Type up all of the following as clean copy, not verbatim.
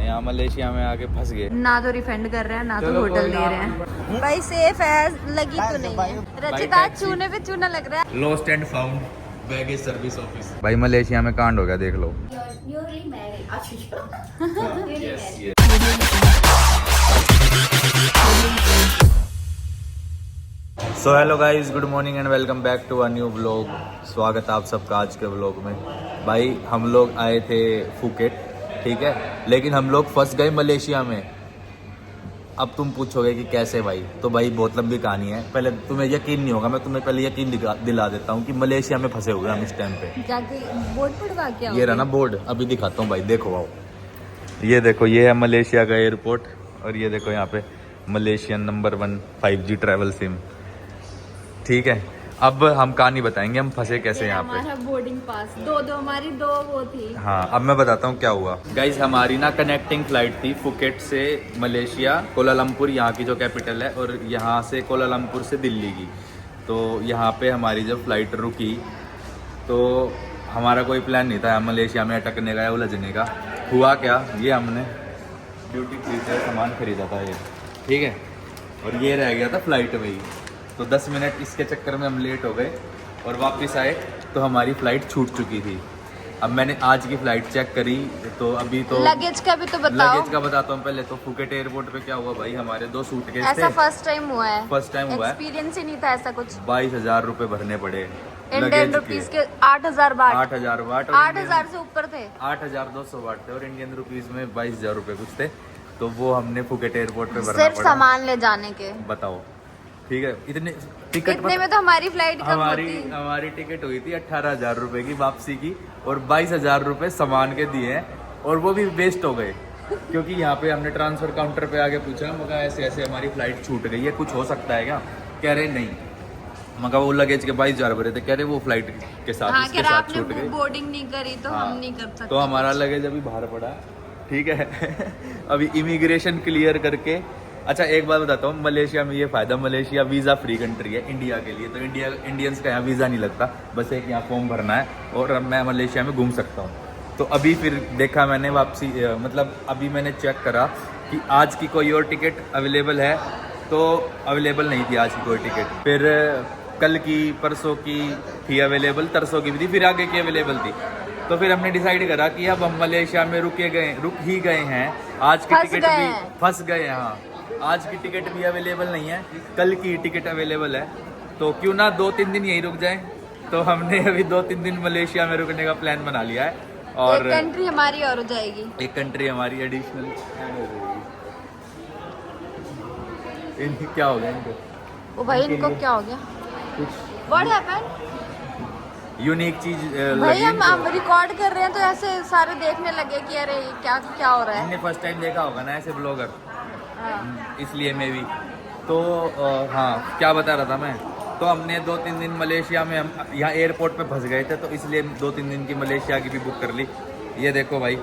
यहाँ मलेशिया में आके फंस गए। ना तो रिफंड कर रहे हैं ना तो होटल दे रहे हैं। भाई सेफ है, लगी तो नहीं है। रचित आज चूने पे चूना लग रहा है। Lost and found baggage service office. भाई मलेशिया में कांड हो गया, देख लो। So hello guys, good morning and welcome back to a new vlog. स्वागत है आप सबका आज के व्लॉग में। भाई हम लोग आए थे फुकेट, ठीक है, लेकिन हम लोग फंस गए मलेशिया में। अब तुम पूछोगे कि कैसे भाई, तो भाई बहुत लंबी कहानी है। पहले तुम्हें यकीन नहीं होगा, मैं तुम्हें पहले यकीन दिला देता हूँ कि मलेशिया में फंसे हुए हम इस टाइम पे। जाके बोर्ड पढ़वा के ये रहा ना बोर्ड, अभी दिखाता हूँ भाई, देखो आओ। ये देखो, ये है मलेशिया का एयरपोर्ट और ये देखो यहाँ पे Malaysian number 1 5G travel SIM, ठीक है। अब हम कहानी बताएंगे हम फंसे कैसे यहाँ पे। हमारा बोर्डिंग पास दो हमारी दो वो थी। हाँ, अब मैं बताता हूँ क्या हुआ। गाइज हमारी ना कनेक्टिंग फ्लाइट थी फुकेट से मलेशिया, कोलालमपुर यहाँ की जो कैपिटल है, और यहाँ से कोलालमपुर से दिल्ली की। तो यहाँ पे हमारी जब फ्लाइट रुकी तो हमारा कोई प्लान नहीं था मलेशिया में अटकने का या उलझने का। हुआ क्या, ये हमने ड्यूटी फ्री से सामान खरीदा था ये, ठीक है, और ये रह गया था फ्लाइट में ही। तो 10 मिनट इसके चक्कर में हम लेट हो गए और वापस आए तो हमारी फ़्लाइट छूट चुकी थी। अब मैंने आज की फ़्लाइट चेक करी तो अभी तो लगेज का भी तो बताओ। लगेज का बताता हूँ पहले। तो फुकेट एयरपोर्ट पे क्या हुआ भाई, हमारे 2 सूटकेस थे। ऐसा फर्स्ट टाइम हुआ है, फर्स्ट टाइम हुआ है, एक्सपीरियंस ही नहीं था ऐसा कुछ। 22,000 रुपये भरने पड़े इंडियन रुपीज के 8,000 बात। 8,000 वाट, 8,000 से ऊपर थे। 8,200 वाट थे और इंडियन रुपीज़ में 22,000 रुपये कुछ थे। तो वो हमने फुकेट एयरपोर्ट पे भरना सिर्फ पड़ा। सामान ले जाने के, बताओ, ठीक है। इतने टिकट इतने में तो हमारी फ्लाइट कम होती। हमारी टिकट हुई थी 18,000 रुपए की वापसी की, और 22,000 रुपए सामान के दिए हैं, और वो भी वेस्ट हो गए। क्योंकि यहाँ पे हमने ट्रांसफर काउंटर पे आके पूछा, मगर ऐसे ऐसे हमारी फ्लाइट छूट गई है, कुछ हो सकता है क्या? कह रहे नहीं। मगर वो लगेज के 22,000 भरे थे, कह रहे वो फ्लाइट के साथ हाँ, इसके साथ छूट गई। बोर्डिंग नहीं करी तो हाँ, हम नहीं कर सकते। तो हमारा लगेज अभी बाहर पड़ा, ठीक है। अभी इमिग्रेशन क्लियर करके। अच्छा एक बात बताता हूँ, मलेशिया में ये फ़ायदा, मलेशिया वीज़ा फ्री कंट्री है इंडिया के लिए। तो इंडियंस का यहाँ वीज़ा नहीं लगता, बस एक यहाँ फॉर्म भरना है और अब मैं मलेशिया में घूम सकता हूँ। तो अभी फिर देखा मैंने वापसी, मतलब अभी मैंने चेक करा कि आज की कोई और टिकट अवेलेबल है, तो अवेलेबल नहीं थी आज की कोई टिकट। फिर कल की, परसों की थी अवेलेबल, तरसों की भी थी, फिर आगे की अवेलेबल थी। तो फिर हमने डिसाइड करा कि अब हम मलेशिया में रुक ही गए हैं, आज की टिकट भी फंस गए हैं। हाँ, आज की टिकट भी अवेलेबल नहीं है, कल की टिकट अवेलेबल है, तो क्यों ना 2-3 दिन यहीं रुक जाएं। तो हमने अभी 2-3 दिन मलेशिया में रुकने का प्लान बना लिया है, और एक कंट्री हमारी और हो जाएगी। एक कंट्री हमारी एडिशनल हो जाएगी। क्या हो गया इनको? ओ भाई इनको क्या हो गया? What happened? यूनिक चीज भाई हम रिकॉर्ड कर रहे हैं तो ऐसे सारे देखने लगे कि अरे क्या क्या हो रहा है। हमने फर्स्ट टाइम देखा होगा ना ऐसे ब्लॉगर, इसलिए मैं भी। तो हाँ, क्या बता रहा था मैं। तो हमने 2-3 दिन मलेशिया में, हम यहाँ एयरपोर्ट पे फंस गए थे, तो इसलिए 2-3 दिन की मलेशिया की भी बुक कर ली। ये देखो भाई,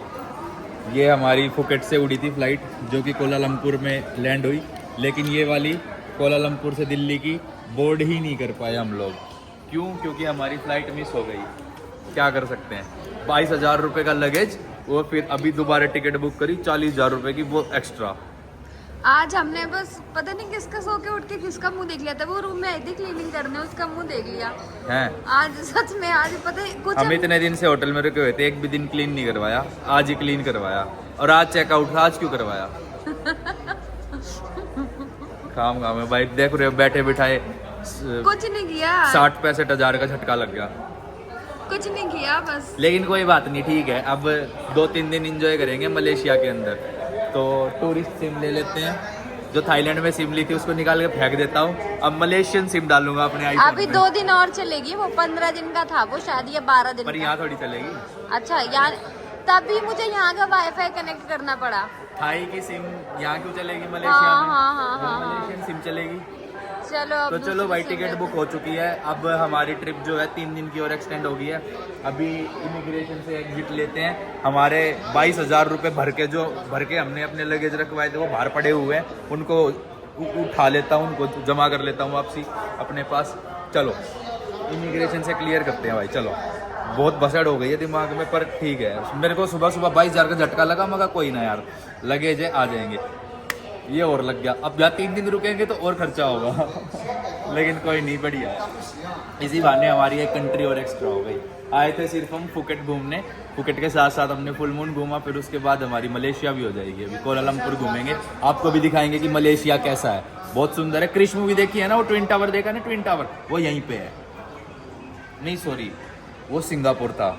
ये हमारी फुकेट से उड़ी थी फ़्लाइट जो कि कोलालमपुर में लैंड हुई, लेकिन ये वाली कोलालमपुर से दिल्ली की बोर्ड ही नहीं कर पाए हम लोग। क्यों? क्योंकि हमारी फ़्लाइट मिस हो गई। क्या कर सकते हैं, 22,000 रुपये का लगेज, वो फिर अभी दोबारा टिकट बुक करी 40,000 रुपये की, वो एक्स्ट्रा। आज हमने बस पता नहीं किसका सो के उठ के किसका मुंह देख लिया था। वो रूम में आई थी क्लीनिंग करने, उसका मुंह देख लिया है। आज सच में, आज पता है कुछ हम इतने दिन से होटल में रुके हुए थे, एक भी दिन क्लीन नहीं करवाया, आज ही क्लीन करवाया। और आज चेकआउट था, आज क्यों करवाया? काम है भाई, देख रहे हो बैठे बिठाए कुछ नहीं किया, 60-65 हज़ार का झटका लग गया। कुछ नहीं किया बस। लेकिन कोई बात नहीं, ठीक है। अब 2-3 दिन एंजॉय करेंगे मलेशिया के अंदर। तो टूरिस्ट सिम ले लेते हैं, जो थाईलैंड में सिम ली थी उसको निकाल के फेंक देता हूँ, अब मलेशियन सिम डालूंगा अपने आईफोन में। अभी 2 दिन और चलेगी, वो 15 दिन का था वो शायद, ये 12 दिन पर यहाँ थोड़ी चलेगी। अच्छा यहाँ, तभी मुझे यहाँ का वाईफाई कनेक्ट करना पड़ा। थाई की सिम यहाँ क्यों चलेगी मलेशिया में? हाँ। मलेशियन सिम चलेगी। चलो तो चलो भाई, टिकट बुक हो चुकी है। अब हमारी ट्रिप जो है 3 दिन की और एक्सटेंड हो गई है। अभी इमिग्रेशन से एग्जिट लेते हैं। हमारे 22,000 रुपये भर के हमने अपने लगेज रखवाए थे, वो बाहर पड़े हुए हैं, उनको उठा लेता हूँ, उनको जमा कर लेता हूँ वापसी अपने पास। चलो इमिग्रेशन से क्लियर करते हैं भाई, चलो। बहुत बसड़ हो गई है दिमाग में, पर ठीक है। मेरे को सुबह सुबह 22,000 का झटका लगा, मगर कोई ना यार, लगेज है, आ जाएंगे। ये और लग गया, अब या 3 दिन रुकेंगे तो और खर्चा होगा लेकिन कोई नहीं, बढ़िया। इसी बहाने हमारी एक कंट्री और एक्स्ट्रा हो गई। आए थे सिर्फ हम फुकेट घूमने, फुकेट के साथ साथ हमने फुल मून घूमा, फिर उसके बाद हमारी मलेशिया भी हो जाएगी। अभी कुआलालंपुर घूमेंगे, आपको भी दिखाएंगे कि मलेशिया कैसा है। बहुत सुंदर है। क्रिश मूवी देखी है ना, वो ट्विन टावर देखा ना, ट्विन टावर वो यहीं पे है। नहीं सॉरी, वो सिंगापुर था,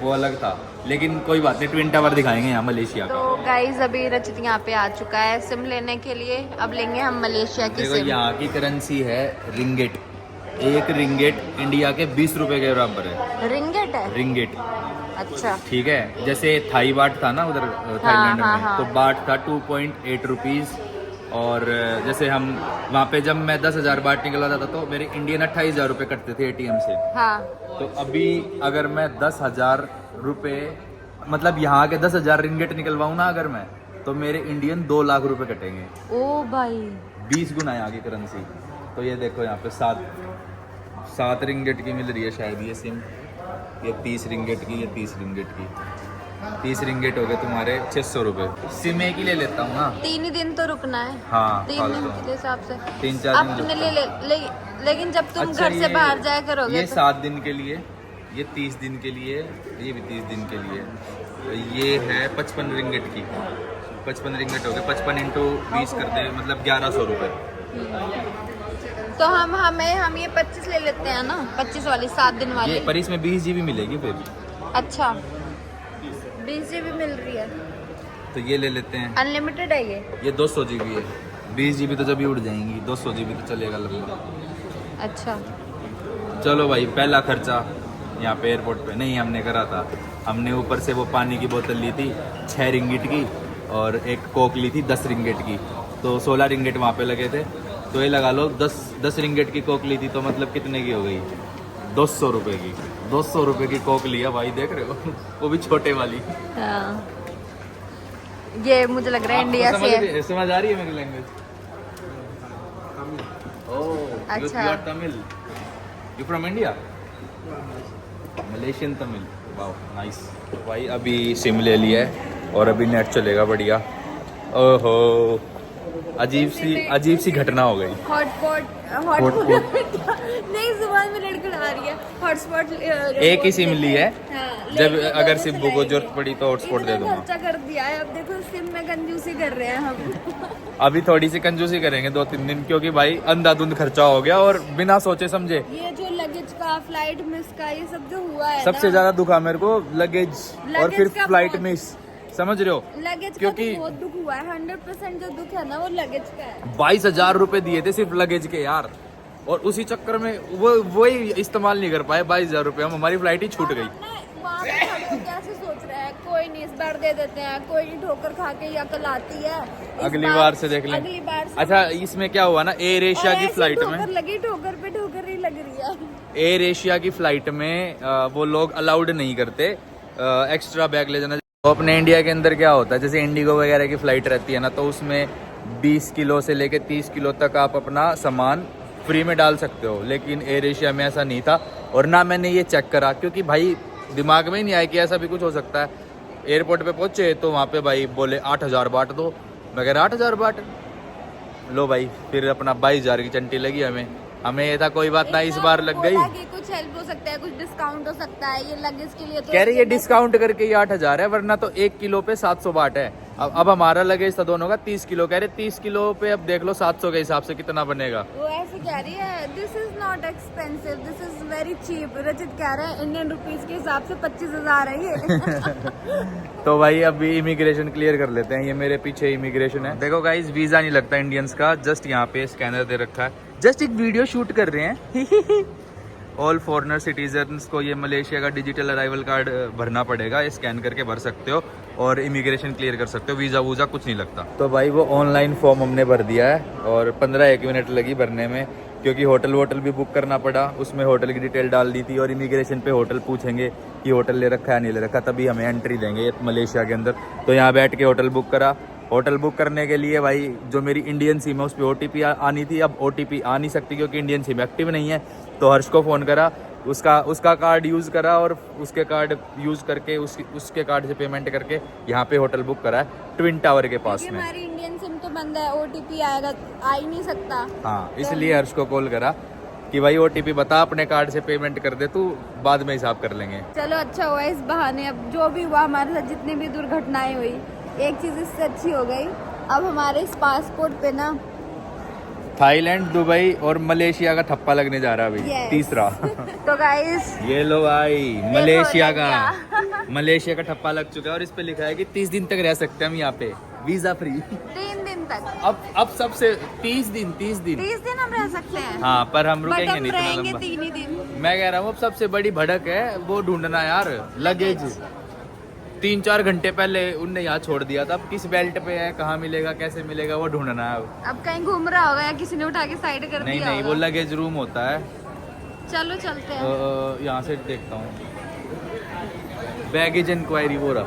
वो अलग था, लेकिन कोई बात नहीं, ट्विन टावर दिखाएंगे यहाँ मलेशिया का। तो गाइस अभी रचित यहाँ पे आ चुका है सिम लेने के लिए, अब लेंगे हम मलेशिया की देखो सिम। यहाँ की करेंसी है रिंगेट। एक रिंगेट इंडिया के 20 रुपए के बराबर है। रिंगेट है? रिंगेट, अच्छा ठीक है। जैसे थाई बाट था ना उधर थाईलैंड हाँ, में, हाँ। तो बाट था 2.8 रुपीज़। और जैसे हम वहाँ पे जब मैं 10,000 बाट निकलवाता था तो मेरे इंडियन 28,000 रुपये कटते थे ATM से। हाँ। तो अभी अगर मैं 10,000 रुपये, मतलब यहाँ के 10,000 रिंगेट निकलवाऊँ ना अगर मैं, तो मेरे इंडियन 2 लाख रुपए कटेंगे। ओ भाई, 20 गुना यहाँ की करेंसी। तो ये देखो यहाँ पे 7 रिंगेट की मिल रही है शायद ये सिम। ये 30 रिंगेट की, ये 30 रिंगेट की। 30 रिंगेट हो गए तुम्हारे 600 रुपये। सिम एक ही ले लेता हूँ ना, 3 ही दिन तो रुकना है। हाँ 3 दिन के हिसाब से 3-4 दिन अपने लेकिन जब तुम अच्छा, घर से बाहर जाया करोगे ये तो 7 दिन के लिए, ये 30 दिन के लिए, ये भी 30 दिन के लिए। ये है 55 रिंगेट की। 55 रिंगेट हो गए, 55 इंटू 20 करते मतलब 1100 रुपये। तो हम ये 25 ले लेते हैं ना, 25 वाली 7 दिन वाली। ये पर इसमें 20 GB मिलेगी फिर। अच्छा 20 GB मिल रही है, तो ये ले लेते हैं। अनलिमिटेड है ये? 200 GB है। 20 GB तो जब ही उड़ जाएंगी, 200 GB तो चलेगा लंबा। अच्छा चलो भाई, पहला खर्चा यहाँ पे एयरपोर्ट पे नहीं हमने करा था। हमने ऊपर से वो पानी की बोतल ली थी 6 रिंगिट की, और एक कोक ली थी 10 रिंगिट की, तो 16 रिंगिट वहाँ पे लगे थे। तो ये लगा लो 10 रिंगिट की कोक ली थी, तो मतलब कितने की हो गई? 200 रुपये की। 200 रुपये की कोक लिया भाई, देख रहे हो वो भी छोटे वाली। हाँ। ये मुझे लग रहा है इंडिया से है। समझ आ रही है मेरी लैंग्वेज? अच्छा। You are Tamil? You from India? Malaysian Tamil, wow nice. भाई अभी सिम ले लिया है और अभी नेट चलेगा बढ़िया। ओहो, अजीब सी घटना हो गई। हॉटस्पॉट नहीं, जुबान में लड़खड़ा रही है। हॉटस्पॉट एक ही सिम ली है, हाँ, जब लेकिन अगर दोनों सिब्बू को चलाएंगे। जरूरत पड़ी तो हॉटस्पॉट दे इतना दूंगा। खर्चा कर दिया है, अब देखो सिम में कंजूसी कर रहे हैं हम। अभी थोड़ी सी कंजूसी करेंगे 2-3 दिन, क्योंकि भाई अंधाधुंध खर्चा हो गया और बिना सोचे समझे। ये जो लगेज का, फ्लाइट मिस का, ये सब जो हुआ है सबसे ना, ज्यादा दुखा मेरे को लगेज और फिर का फ्लाइट बहुत- मिस, समझ रहे हो? लगेज क्योंकि का तो बहुत दुख हुआ है। 100% जो दुख है ना वो लगेज का है। 22,000 रुपए दिए थे सिर्फ लगेज के यार, और उसी चक्कर में वही इस्तेमाल नहीं कर पाए। 22,000 रुपए, हम हमारी फ्लाइट ही छूट गई। वहाँ पे खड़े होके ऐसे सोच रहे हैं, कोई नहीं इस बार दे देते हैं, कोई नहीं ठोकर खा के ये अकल आती है, इस अगली बार से देख लें। अगली बार से। अच्छा, इसमें क्या हुआ ना, एयर एशिया और की ऐसे फ्लाइट ठोकर में, लगी, ठोकर पे ठोकर ही लग रही है। एयर एशिया की फ्लाइट में वो लोग अलाउड नहीं करते एक्स्ट्रा बैग ले जाना। तो अपने इंडिया के अंदर क्या होता है, जैसे इंडिगो वगैरह की फ्लाइट रहती है ना, तो उसमें 20 किलो से लेके 30 किलो तक आप अपना सामान फ्री में डाल सकते हो। लेकिन एयर एशिया में ऐसा नहीं था, और ना मैंने ये चेक करा, क्योंकि भाई दिमाग में ही नहीं आया कि ऐसा भी कुछ हो सकता है। एयरपोर्ट पे पहुंचे तो वहाँ पे भाई बोले 8,000 बाट दो। मैं कह रहा 8,000 बाट लो भाई, फिर अपना 22,000 की चंटी लगी हमें ये था कोई बात ना, इस बार लग गई। बोला कि कुछ हेल्प हो सकता है, कुछ डिस्काउंट हो सकता है, ये लगेज के लिए तो कह रही है डिस्काउंट करके ये 8,000 है, वरना तो 1 किलो पे 700 बाट है। अब हमारा लगेज था दोनों का 30 किलो, कह रहे 30 किलो पे अब देख लो 700 के हिसाब से कितना बनेगा। वो ऐसे कह रही है, this is not expensive, this is very cheap. Rachit कह रहे हैं इंडियन रुपीज के हिसाब से 25,000 है ये। तो भाई अभी इमिग्रेशन क्लियर कर लेते हैं। ये मेरे पीछे इमिग्रेशन है। देखो गाइस, वीजा नहीं लगता इंडियंस का, जस्ट यहाँ पे स्कैनर दे रखा है, जस्ट एक वीडियो शूट कर रहे हैं। ऑल फॉरेनर सिटीजन्स को ये मलेशिया का डिजिटल अराइवल कार्ड भरना पड़ेगा, ये स्कैन करके भर सकते हो और इमिग्रेशन क्लियर कर सकते हो। वीज़ा वूजा कुछ नहीं लगता। तो भाई वो ऑनलाइन फॉर्म हमने भर दिया है और 15-1 मिनट लगी भरने में, क्योंकि होटल वोटल भी बुक करना पड़ा। उसमें होटल की डिटेल डाल दी थी, और इमिग्रेशन पे होटल पूछेंगे कि होटल ले रखा है नहीं ले रखा, तभी हमें एंट्री देंगे मलेशिया के अंदर। तो यहाँ बैठ के होटल बुक करा। होटल बुक करने के लिए भाई जो मेरी इंडियन सिम है उस पर OTP आनी थी। अब OTP आ नहीं सकती क्योंकि इंडियन सिम एक्टिव नहीं है। तो हर्ष को फ़ोन करा, उसका कार्ड यूज़ करा और उसके कार्ड यूज़ करके उसके कार्ड से पेमेंट करके यहाँ पे होटल बुक करा है ट्विन टावर के पास में। हमारी इंडियन सिम तो बंद है, OTP आएगा, आ ही नहीं सकता। हाँ, इसलिए हर्ष को कॉल करा कि भाई OTP बता, अपने कार्ड से पेमेंट कर दे तू, बाद में हिसाब कर लेंगे। चलो अच्छा हुआ इस बहाने, अब जो भी हुआ हमारे साथ, जितनी भी दुर्घटनाएं हुई, एक चीज इससे अच्छी हो गई, अब हमारे इस पासपोर्ट पे ना थाईलैंड, दुबई और मलेशिया का ठप्पा लगने जा रहा है अभी। Yes. तीसरा। तो गाइस ये लो भाई, मलेशिया लग का मलेशिया का ठप्पा लग चुका है और इस पे लिखा है कि 30 दिन तक रह सकते हैं हम यहाँ पे, वीजा फ्री। 3 दिन तक, अब सबसे 30 दिन 30 दिन हम रह सकते हैं। हाँ, पर हम बट रुकेंगे हम नहीं इतना रहेंगे लंबा। 3 ही दिन। मैं कह रहा हूँ अब सबसे बड़ी भड़क है वो ढूंढना यार, लगेज। 3-4 घंटे पहले उनने यहाँ छोड़ दिया था, अब किस बेल्ट पे है, कहाँ मिलेगा, कैसे मिलेगा, वो ढूंढना है अब कहीं घूम रहा होगा या किसी ने उठा के साइड कर नहीं दिया नहीं, होगा। वो लगेज रूम होता है। चलो चलते हैं। यहाँ से देखता हूँ, बैगेज इंक्वायरी वो रहा।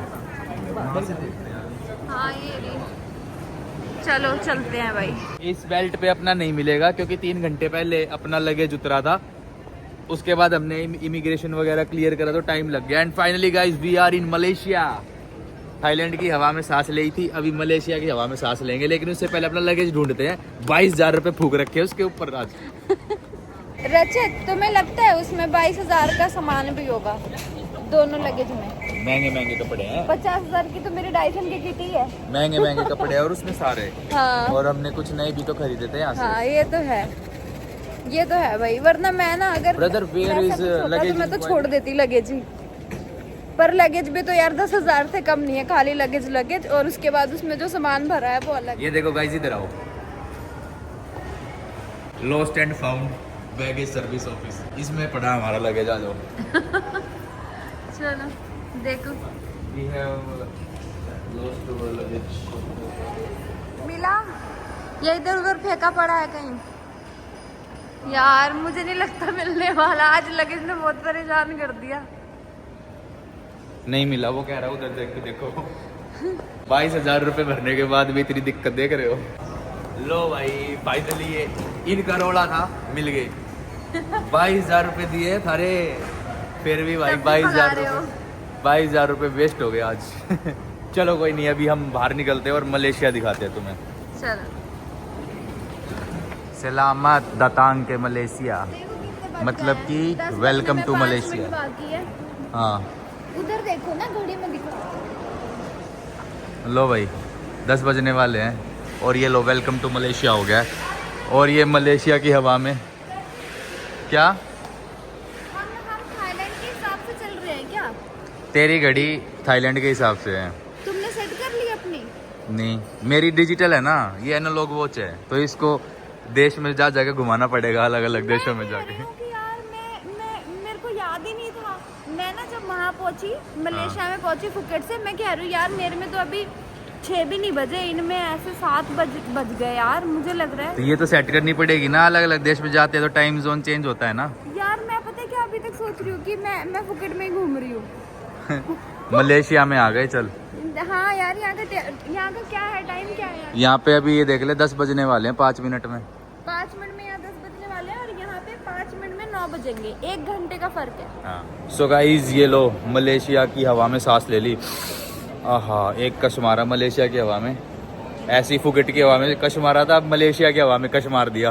हाँ ये रही, चलो चलते हैं भाई। इस बेल्ट पे अपना नहीं मिलेगा क्योंकि 3 घंटे पहले अपना लगेज उतरा था, उसके बाद हमने इमिग्रेशन वगैरह क्लियर करा तो टाइम लग गया। And finally guys we are in Malaysia. Thailand की हवा में सांस ली थी, अभी मलेशिया की हवा में सांस लेंगे, लेकिन उससे पहले अपना लगेज ढूंढते हैं। 22,000 रुपये फूक रखे हैं उसके ऊपर आज। रचित, तुम्हें लगता है उसमें 22,000 का सामान भी होगा दोनों लगेज में? महंगे महंगे कपड़े हैं, 50,000 की तो मेरी डाइसन की किट ही है। महंगे महंगे कपड़े हैं और उसमें सारे। हाँ और हमने कुछ नए भी तो खरीदे थे यहाँ से। हाँ, ये तो है, ये तो है भाई, वरना मैं ना अगर Brother, where ऐसा is कुछ होता luggage तो मैं तो inquiry? छोड़ देती लगेज ही। पर लगेज भी तो यार 10,000 से कम नहीं है, खाली लगेज और उसके बाद उसमें जो सामान भरा है वो अलग। ये देखो गाइस, इधर आओ, lost and found baggage service office, इसमें पड़ा हमारा लगेज। आ जाओ। चलो देखो, We have lost our luggage. मिला या इधर उधर फेंका पड़ा है कहीं? यार मुझे नहीं लगता मिलने वाला, आज लगेज ने बहुत परेशान कर दिया। नहीं मिला, वो कह रहा है उधर देख के देखो। 22,000 रुपये भरने के बाद भी इतनी दिक्कत देख रहे हो। लो भाई, फाइनली ये इनका रोड़ा था, मिल गए। 22,000 रुपये दिए थारे, फिर भी भाई 22,000 रुपये वेस्ट हो गए आज। चलो कोई नहीं, अभी हम बाहर निकलते हैं और मलेशिया दिखाते हैं तुम्हें। चलो सलामत दातांग के मलेशिया, मतलब कि वेलकम टू मलेशिया। बाकी है, हाँ उधर देखो ना, घड़ी में दिखा। लो भाई, 10 बजने वाले हैं और ये लो वेलकम टू मलेशिया हो गया है। और ये मलेशिया की हवा में क्या, हम थाईलैंड के हिसाब से चल रहे हैं क्या? तेरी घड़ी थाईलैंड के हिसाब से है। तुमने सेट कर ली अपनी? नहीं, मेरी डिजिटल है ना, ये एनालॉग वॉच है, तो इसको देश में जा जाके घुमाना पड़ेगा, अलग अलग देशों में जाके। यार मैं मेरे को याद ही नहीं था। मैं ना जब वहाँ पहुँची, मलेशिया में पहुँची फुकेट से, मैं कह रही हूँ यार मेरे में तो अभी 6 भी नहीं बजे, इनमें ऐसे 7 बज गए यार, मुझे लग रहा है। तो ये तो सेट करनी पड़ेगी ना, अलग अलग देश में जाते हैं तो टाइम जोन चेंज होता है ना। यार मैं पता है क्या अभी तक सोच रही हूँ कि मैं फुकेट में ही घूम रही हूँ। मलेशिया में आ गए, चल। हाँ यार, यहाँ का क्या है, टाइम क्या है यार? यहाँ पे अभी ये देख ले 10 बजने वाले हैं 5 मिनट में। 5 मिनट में यहाँ 10 बजने वाले हैं और यहाँ पे 5 मिनट में 9 बजेंगे, 1 घंटे का फर्क है। हाँ। सो गाइस, ये लो मलेशिया की हवा में सांस ले ली। आहा, एक कश मारा मलेशिया की हवा में, ऐसी फुकेट की हवा में कश मारा था, अब मलेशिया की हवा में कश मार दिया।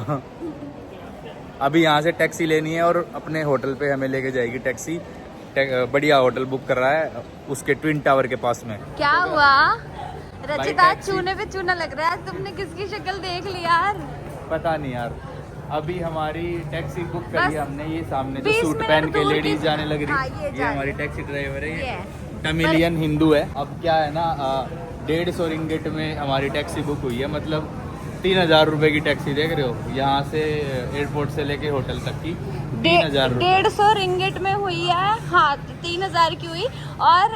अभी यहाँ से टैक्सी लेनी है और अपने होटल पे हमें लेके जाएगी टैक्सी। बढ़िया होटल बुक कर रहा है उसके ट्विन टावर के पास में। क्या हुआ रचित, आज टैक्सी। चूने पे चूना लग रहा है, तुमने किसकी शक्ल देख ली यार? पता नहीं यार, अभी हमारी टैक्सी बुक करी बस है हमने, ये सामने जो 20 सूट मिनट पहन के दूर लेडीज की- जाने लग रही। हाँ, ये ये जा हमारी रही। टैक्सी ड्राइवर है, ये ये तमिलियन हिंदू है। अब क्या है ना, 150 रिंगिट में हमारी टैक्सी बुक हुई है, मतलब 3,000 रुपये की टैक्सी देख रहे हो, यहाँ से एयरपोर्ट से लेके होटल तक की 3,000 रुपये। 150 रिंगिट में हुई है, हाँ 3,000 की हुई। और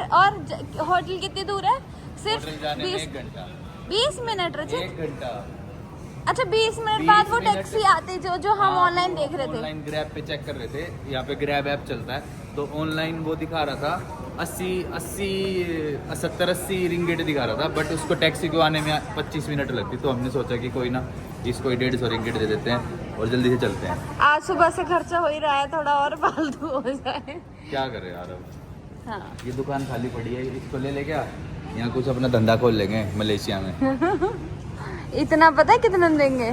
होटल कितनी दूर है? सिर्फ होटल जाने में 20 1 घंटा, 20 मिनट रचित। 1 घंटा। अच्छा 20 मिनट 20 बाद वो मिनट टैक्सी आती जो हम ऑनलाइन देख रहे थे। ऑनलाइन ग्रैब पे चेक कर रहे थे, यहाँ पे ग्रैब ऐप चलता है, तो ऑनलाइन वो दिखा रहा था 70-80 रिंगिट दिखा रहा था, बट उसको टैक्सी को आने में 25 मिनट लगती, तो हमने सोचा कि कोई ना, इसको 150 रिंगिट दे देते हैं और जल्दी से चलते हैं। आज सुबह से खर्चा हो ही रहा है, थोड़ा और फालतू हो जाए। क्या करें यार अब। हाँ ये दुकान खाली पड़ी है, इसको ले ले क्या, यहाँ कुछ अपना धंधा खोल लेंगे मलेशिया में। इतना पता है कितना देंगे?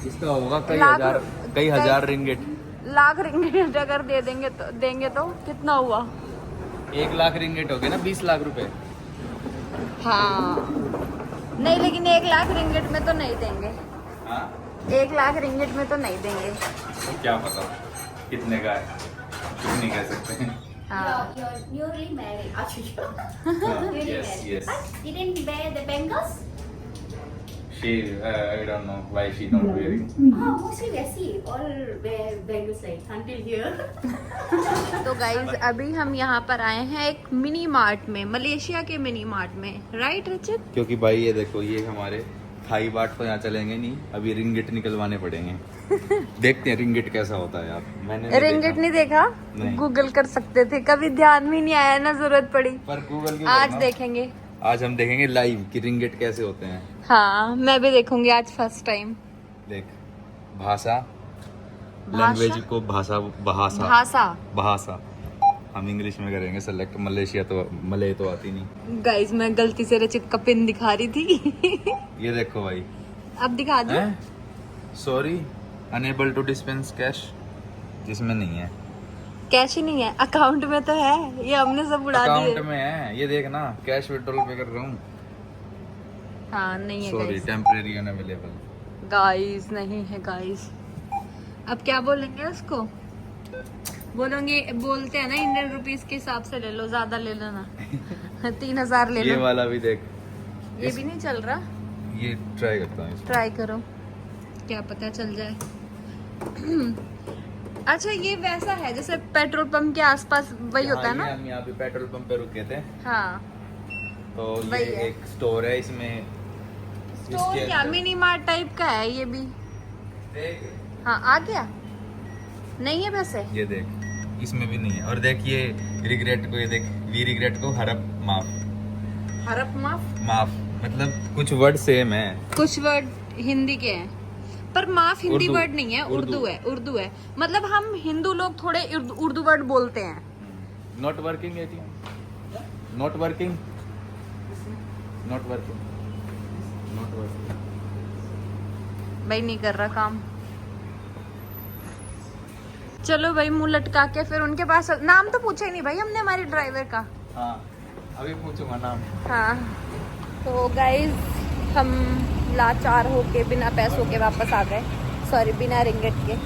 इसका होगा लाख- कई हजार रिंगिट। लाख रिंगिट अगर देंगे तो कितना हुआ? 1 लाख रिंगिट हो गए ना, 20 लाख रुपए। हाँ नहीं, लेकिन 1 लाख रिंगिट में तो नहीं देंगे। हाँ 1 लाख रिंगिट में तो नहीं देंगे। तो क्या पता कितने का है, कुछ नहीं कह सकते हैं। हाँ You're newly married. Yes, yes. Didn't wear the bangles? She, I don't know why she not wearing. Oh, mostly we see all wear bangles like until here. तो गाइज अभी हम यहाँ पर आए हैं एक मिनी मार्ट में, मलेशिया के मिनी मार्ट में, राइट रचित? क्योंकि भाई ये देखो, ये हमारे थाई बाट तो यहाँ चलेंगे नहीं, अभी रिंगिट निकलवाने पड़ेंगे। देखते हैं रिंगिट कैसा होता है यार। मैंने रिंगिट नहीं देखा? नहीं। गूगल कर सकते थे, कभी ध्यान में नहीं आया ना, जरूरत पड़ी। पर गूगल की आज करना। देखेंगे। आज हम देखेंगे लाइव कि रिंगिट कैसे होते हैं। हाँ मैं भी देखूंगी आज फर्स्ट टाइम। देख, भाषा, लैंग्वेज को भाषा, भाषा हम इंग्लिश में करेंगे सेलेक्ट। मलेशिया तो मले तो आती नहीं। गाइज मैं गलती से रचित का पिन दिखा रही थी। ये देखो भाई, अब दिखा दो। Sorry, unable to dispense cash, जिसमें नहीं है। कैश ही नहीं है, अकाउंट में तो है, ये हमने सब उड़ा अकाउंट दिए। में है, ये देखना, कैश विड्रॉल पे कर रहा हूँ। हाँ नहीं है sorry, guys. Temporary unavailable. Guys नहीं है गाइस। अब क्या बोलेंगे उसको? बोलते हैं ना इंडियन रुपीस के हिसाब से ले लो, ज्यादा ले लो ना। 3000 ले ये लो। वाला भी देख, ये भी नहीं चल रहा। ये ट्राई करता हूँ इसको। ट्राई करो, क्या पता चल जाए। अच्छा ये वैसा है जैसे पेट्रोल पंप के आसपास वही होता है ना? हम यहाँ पे पेट्रोल पंप पे रुके थे, हाँ तो वही ये है। एक स्टोर है, इसमें स्टोर इसके क्या अंदर- मिनी मार्ट टाइप का है ये भी। देख, हाँ आ गया, नहीं है वैसे। ये देख, इसमें भी नहीं है। और देख ये रिग्रेट को, ये देख, वी रिग्रेट को हरप माफ। हरप माफ मतलब कुछ वर्ड सेम है। कुछ वर्ड हिंदी के हैं, पर माफ हिंदी उर्दू। वर्ड नहीं है, उर्दू है। मतलब हम हिंदू लोग थोड़े उर्दू वर्ड बोलते हैं। Not working ATM, not working, not working, not working. भाई नहीं कर रहा काम। चलो भाई मुंह लटका के फिर उनके पास। नाम तो पूछा ही नहीं भाई हमने हमारे ड्राइवर का। हाँ अभी पूछूंगा नाम। हाँ तो गाइज हम लाचार होके बिना पैसों के वापस आ गए, सॉरी बिना रिंगट के।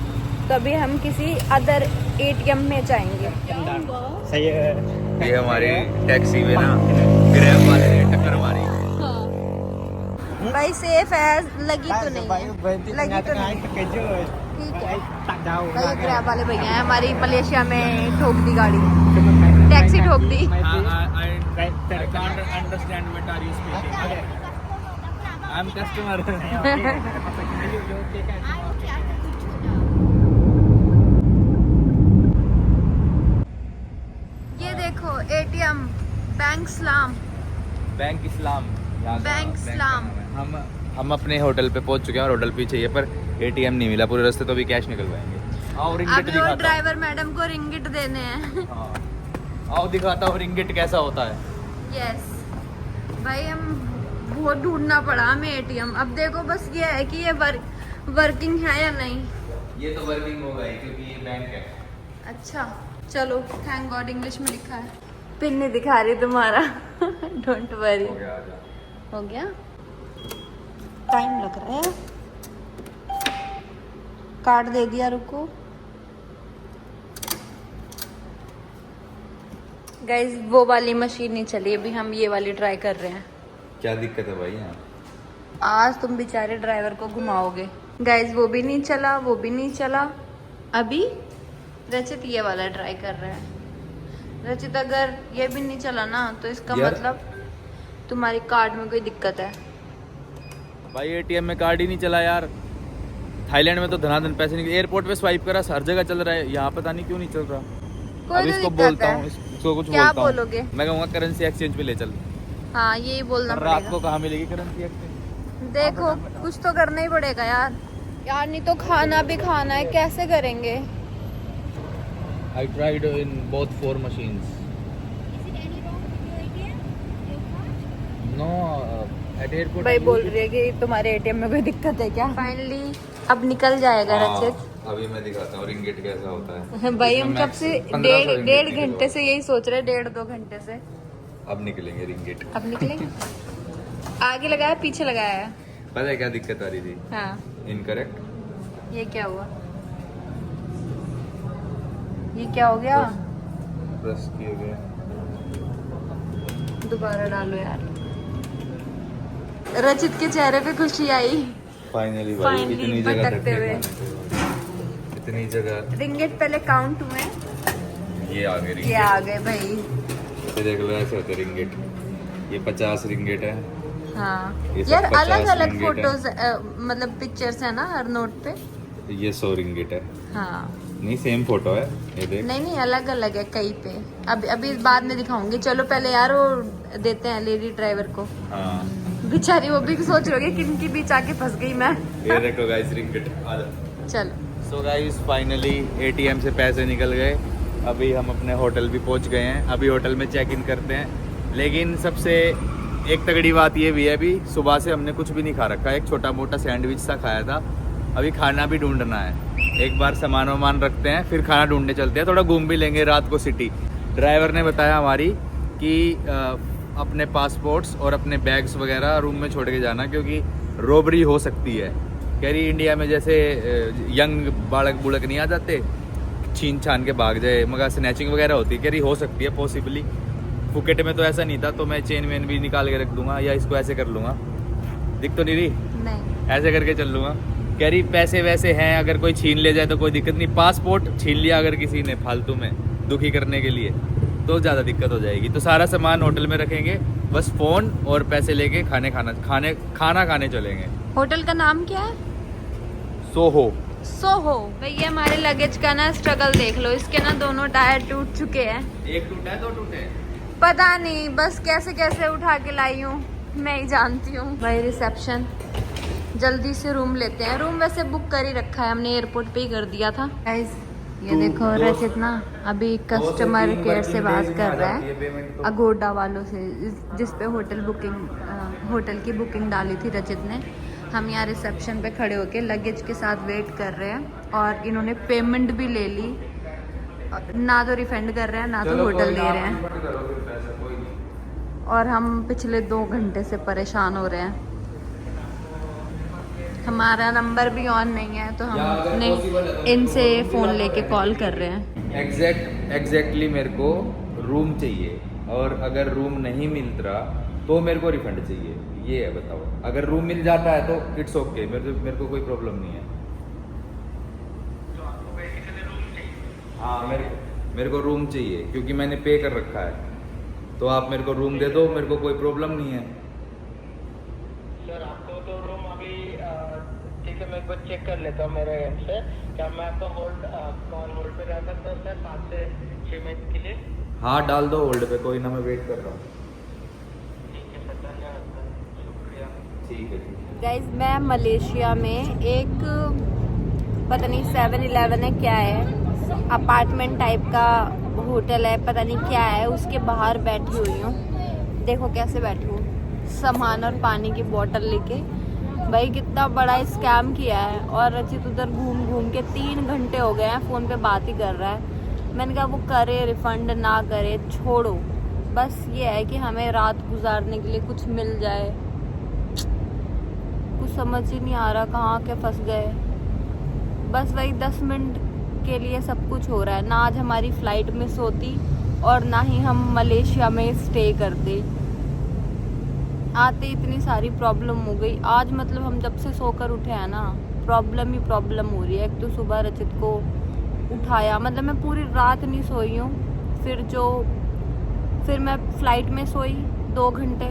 तो अभी हम किसी अदर एटीएम में जाएंगे। ये हमारी टैक्सी में ना ग्रैब वाले ने टक्कर मारी। भाई सेफ है, लगी तो नहीं है, लगी तो नहीं है। ठीक है भाई, ग्रैब वाले भैया हैं, हमारी मलेशिया में ठोक दी गाड़ी, टैक्सी ठोक दी। I can't understand what are you speaking. I'm customer. ये देखो एटीएम बैंक इस्लाम। बैंक इस्लाम। बैंक इस्लाम। हम अपने होटल पे पहुंच चुके हैं और होटल पीछे है, पर एटीएम नहीं मिला पूरे रास्ते, तो अभी कैश निकलवाएंगे। आओ रिंगिट अभी वो दिखाता ड्राइवर मैडम को रिंगिट देने हैं। हूं। हाँ, आओ दिखाता हूँ रिंगिट कैसा होता है। यस भाई, हम बहुत ढूंढना पड़ा हमें एटीएम। अब देखो बस ये है कि ये वर्किंग है या नहीं। ये तो वर्किंग होगा ही, क्योंकि ये बैंक है। अच्छा चलो, थैंक गॉड इंग्लिश में लिखा है। पिन नहीं दिखा रही तुम्हारा। Don't worry. हो गया, आ जा। हो गया, टाइम लग रहा है। कार्ड दे दिया, रुको। गाइज वो वाली मशीन नहीं चली, अभी हम ये वाली ट्राई कर रहे हैं। क्या दिक्कत है भाई यहाँ? आज तुम बेचारे ड्राइवर को घुमाओगे। गाइज वो भी नहीं चला, वो भी नहीं चला। अभी रचित ये वाला ट्राई कर रहे हैं। रचित अगर ये भी नहीं चला ना, तो इसका यार। मतलब तुम्हारी कार्ड में कोई दिक्कत है। भाई एटीएम में कार्ड ही नहीं चला यार। थाईलैंड में तो धनाधन पैसे नहीं, एयरपोर्ट पे स्वाइप करा, हर जगह चल रहा है, यहाँ पता नहीं क्यों नहीं चल रहा। कोई अब तो इसको दिक्कत बोलता है। हूँ, इसको कुछ क्या बोलता हूँ। बोलोगे? मैं कहूँगा करेंसी एक्सचेंज पे ले चल। हाँ यही बोलना पर रात पड़ेगा। को कहाँ मिलेगी करेंसी एक्सचेंज? देखो कुछ तो करना ही पड़ेगा यार। यार नहीं तो खाना भी खाना है, कैसे करेंगे? I tried in both 4 machines. No, at airport. भाई बोल रही है कि तुम्हारे एटीएम में कोई दिक्कत है क्या? फाइनली अब निकल जाएगा रचित। अभी मैं दिखाता हूँ रिंगिट कैसा होता है। भाई हम कब से 1500 डेढ़ ringgit घंटे से यही सोच रहे, 1.5-2 घंटे से। अब निकलेंगे रिंगिट। अब निकलेंगे। आगे लगाया पीछे लगाया है? पता है क्या दिक्कत आ रही थी? हाँ। इनकरेक्ट। ये क्या हुआ? ये क्या हो गया? प्रेस किए गए। दोबारा डालो यार। रचित के चेहरे पे खुशी आई। फाइनली भाई Finally, इतनी जगह भटकते धक्के हुए। खाने थे। इतनी जगह। रिंगिट पहले काउंट हुए, ये आ गए ये रिंगिट। आ गए भाई। ये देख लो ऐसे होते रिंगिट। ये 50 रिंगिट है। हाँ ये सब यार 50 अलग अलग ringgit है। फोटोज मतलब पिक्चर्स है ना हर नोट पे। ये 100 रिंगिट है। हाँ नहीं सेम फोटो है ये देख। नहीं नहीं अलग अलग है कई पे। अभी बाद में दिखाऊंगी। चलो पहले यार वो देते हैं लेडी ड्राइवर को। हाँ बेचारी वो भी सोच रही होगी किनकी बीच आके फंस गई मैं। ये देखो गाइस रिंगिट आ जाओ। चलो सो गाइस फाइनली एटीएम से पैसे निकल गए। अभी हम अपने होटल भी पहुंच गए हैं। अभी होटल में चेक इन करते हैं। लेकिन सबसे एक तगड़ी बात ये भी है, अभी सुबह से हमने कुछ भी नहीं खा रखा है। एक छोटा मोटा सैंडविच सा खाया था। अभी खाना भी ढूंढना है। एक बार सामान वामान रखते हैं फिर खाना ढूंढने चलते हैं। थोड़ा घूम भी लेंगे रात को सिटी। ड्राइवर ने बताया हमारी कि अपने पासपोर्ट्स और अपने बैग्स वगैरह रूम में छोड़ के जाना, क्योंकि रॉबरी हो सकती है। कह रही इंडिया में जैसे यंग बालक बुड़क नहीं आ जाते छीन छान के भाग जाए, मगर स्नैचिंग वगैरह होती है। कह रही हो सकती है पॉसिबली। फुकेट में तो ऐसा नहीं था, तो मैं चेन वेन भी निकाल के रख दूंगा या इसको ऐसे कर लूँगा। दिख तो नहीं रही? नहीं ऐसे करके चल लूँगा। कह रही पैसे वैसे हैं, अगर कोई छीन ले जाए तो कोई दिक्कत नहीं। पासपोर्ट छीन लिया अगर किसी ने फालतू में दुखी करने के लिए तो ज़्यादा दिक्कत हो जाएगी। तो सारा सामान होटल में रखेंगे, बस फ़ोन और पैसे लेके खाना खाने चलेंगे। होटल का नाम क्या है? सोहो। सोहो। भैया हमारे लगेज का ना स्ट्रगल देख लो। इसके ना दोनों टायर टूट चुके हैं। एक टूटा है 2 टूटे हैं? पता नहीं, बस कैसे कैसे उठा के लाई हूँ मैं ही जानती हूँ। भाई रिसेप्शन, जल्दी से रूम लेते हैं। रूम वैसे बुक कर ही रखा है हमने, एयरपोर्ट पे ही कर दिया था। गाइस ये देखो रचित ना अभी कस्टमर केयर से बात कर रहा है अगोडा वालों से, जिस पे होटल की बुकिंग डाली थी रचित ने। हम यहाँ रिसेप्शन पे खड़े होके लगेज के साथ वेट कर रहे हैं और इन्होंने पेमेंट भी ले ली। ना तो रिफंड कर रहे हैं ना तो होटल दे रहे हैं, और हम पिछले 2 घंटे से परेशान हो रहे हैं। हमारा नंबर भी ऑन नहीं है तो हमने इनसे फ़ोन लेके कॉल कर रहे हैं। एग्जैक्टली मेरे को रूम चाहिए, और अगर रूम नहीं मिल रहा तो मेरे को रिफंड चाहिए। ये है, बताओ। अगर रूम मिल जाता है तो इट्स ओके, मेरे को कोई प्रॉब्लम नहीं है। हाँ मेरे को रूम चाहिए क्योंकि मैंने पे कर रखा है। तो आप मेरे को रूम दे दो, मेरे को कोई प्रॉब्लम नहीं है। सर आपको तो रूम अभी ठीक है, मैं एक बार चेक कर लेता हूँ मेरे एंड से। क्या मैं आपको होल्ड पे रह सकता हूँ सर 5 से 6 मिनट के लिए? हाँ डाल दो होल्ड पे, कोई ना, मैं वेट कर रहा हूँ। ठीक है सर, धन्यवाद सर, शुक्रिया। ठीक है। गाइज मैं मलेशिया में एक पता नहीं 7-Eleven है क्या है, अपार्टमेंट टाइप का होटल है, पता नहीं क्या है, उसके बाहर बैठी हुई हूँ। देखो कैसे बैठी हूँ, सामान और पानी की बोतल लेके। भाई कितना बड़ा स्कैम किया है। और रचित उधर घूम घूम के 3 घंटे हो गए हैं फ़ोन पे बात ही कर रहा है। मैंने कहा वो करे रिफंड ना करे छोड़ो, बस ये है कि हमें रात गुजारने के लिए कुछ मिल जाए। कुछ समझ ही नहीं आ रहा कहाँ के फंस गए। बस वही 10 मिनट के लिए सब कुछ हो रहा है। ना आज हमारी फ़्लाइट मिस होती और ना ही हम मलेशिया में स्टे करते। आते इतनी सारी प्रॉब्लम हो गई। आज मतलब हम जब से सोकर उठे हैं ना, प्रॉब्लम ही प्रॉब्लम हो रही है। एक तो सुबह रचित को उठाया, मतलब मैं पूरी रात नहीं सोई हूँ। फिर मैं फ़्लाइट में सोई 2 घंटे,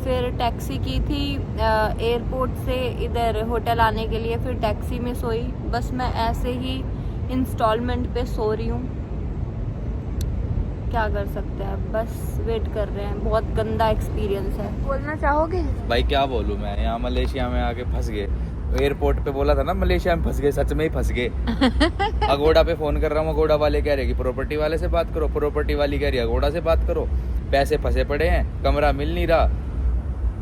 फिर टैक्सी की थी एयरपोर्ट से इधर होटल आने के लिए, फिर टैक्सी में सोई। बस मैं ऐसे ही इंस्टॉलमेंट पे सो रही हूँ। क्या कर सकते हैं, बस वेट कर रहे हैं। बहुत गंदा एक्सपीरियंस है। बोलना चाहोगे? भाई क्या बोलूँ मैं, यहाँ मलेशिया में आके फंस गए। एयरपोर्ट पे बोला था ना मलेशिया में फंस गए, सच में ही फंस गए। अगोड़ा पे फोन कर रहा हूँ, अगोड़ा वाले कह रहे कि प्रॉपर्टी वाले से बात करो, प्रॉपर्टी वाली कह रही है अगोड़ा से बात करो। पैसे फंसे पड़े हैं, कमरा मिल नहीं रहा।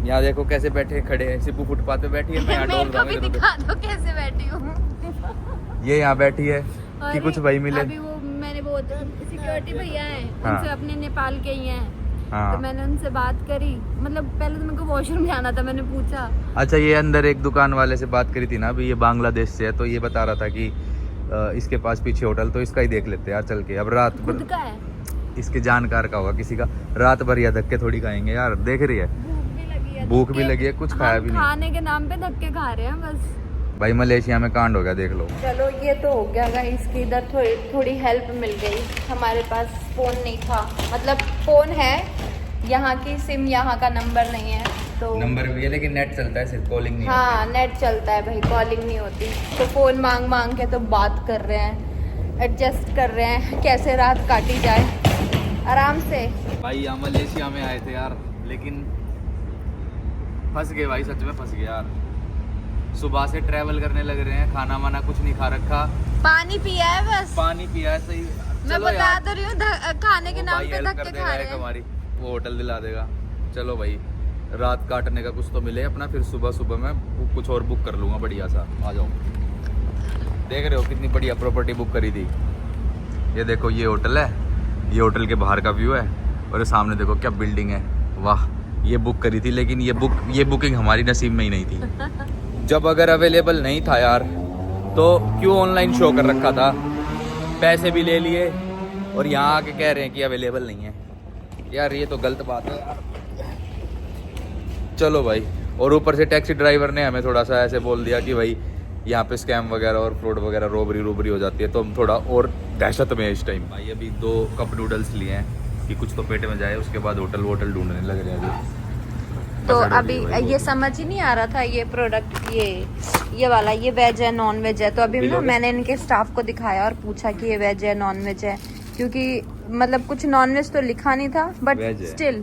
यहाँ देखो कैसे बैठे खड़े हैं, सिप्पू फुटपाथ पे बैठी है, मैं यहाँ मेरे डोल को रहा भी हूँ। दिखा दो कैसे बैठी हूँ। ये यहाँ बैठी है कि अरे, कुछ भाई मिले। अभी वो मैंने वो सिक्योरिटी भैया हैं, हाँ। उनसे अपने नेपाल के ही हैं, हाँ। तो मैंने उनसे बात करी। मतलब पहले तो मेरे को वॉशरूम जाना था, मैंने पूछा। अच्छा, ये अंदर एक दुकान वाले से बात करी थी ना, अभी ये बांग्लादेश से है, तो ये बता रहा था कि इसके पास पीछे होटल, तो इसका ही देख लेते हैं यार चल के। अब रात खुद भर का है, इसके जानकार का होगा किसी का, रात भर या धक्के थोड़ी खाएंगे यार। देख रही है, भूख भी लगी है, भूख भी धक्के- लगी है, कुछ खाया हम भी नहीं। खाने के नाम पे धक्के खा रहे हैं बस। भाई मलेशिया में कांड हो गया, देख लो। चलो ये तो हो गया गाइस कि इधर थोड़ी हेल्प मिल गई। हमारे पास फ़ोन नहीं था, मतलब फ़ोन है, यहाँ की सिम, यहाँ का नंबर नहीं है, तो नंबर भी है लेकिन नेट चलता है, सिर्फ कॉलिंग नहीं हाँ नेट चलता है भाई, कॉलिंग नहीं होती। तो फ़ोन मांग मांग के तो बात कर रहे हैं, एडजस्ट कर रहे हैं कैसे रात काटी जाए आराम से। भाई यहाँ मलेशिया में आए थे यार, लेकिन फंस गए भाई, सच में फंस गए यार। सुबह से ट्रैवल करने लग रहे हैं, खाना वाना कुछ नहीं खा रखा, पानी पिया है बस, पानी पिया है सही। मैं चलो बता यार, तो रही हूँ खाने के वो नाम भाई पे हेल्प धक्के कर खा देगा रहे एक हैं। हमारी, वो होटल दिला देगा। चलो भाई, रात काटने का कुछ तो मिले अपना, फिर सुबह सुबह मैं कुछ और बुक कर लूँगा बढ़िया सा, आ जाऊँ। देख रहे हो कितनी बढ़िया प्रॉपर्टी बुक करी थी। ये देखो ये होटल है, ये होटल के बाहर का व्यू है, और सामने देखो क्या बिल्डिंग है, वाह। ये बुक करी थी, लेकिन ये बुकिंग हमारी नसीब में ही नहीं थी। जब अगर अवेलेबल नहीं था यार, तो क्यों ऑनलाइन शो कर रखा था, पैसे भी ले लिए, और यहाँ आके कह रहे हैं कि अवेलेबल नहीं है। यार ये तो गलत बात है यार। चलो भाई, और ऊपर से टैक्सी ड्राइवर ने हमें थोड़ा सा ऐसे बोल दिया कि भाई यहाँ पे स्कैम वगैरह और फ्रॉड वगैरह, रोबरी हो जाती है, तो हम थोड़ा और दहशत में इस टाइम। भाई अभी 2 कप नूडल्स लिए हैं कि कुछ तो पेट में जाए, उसके बाद होटल ढूंढने लग रहे हैं अभी। तो पसड़ हो अभी रही है भाई ये बहुत। समझ ही नहीं आ रहा था ये प्रोडक्ट, ये वाला, ये वेज है नॉन वेज है। तो अभी बिल ना हो गया? मैंने इनके स्टाफ को दिखाया और पूछा कि ये वेज है नॉन वेज है, क्योंकि मतलब कुछ नॉन वेज तो लिखा नहीं था, बट वेज है। स्टिल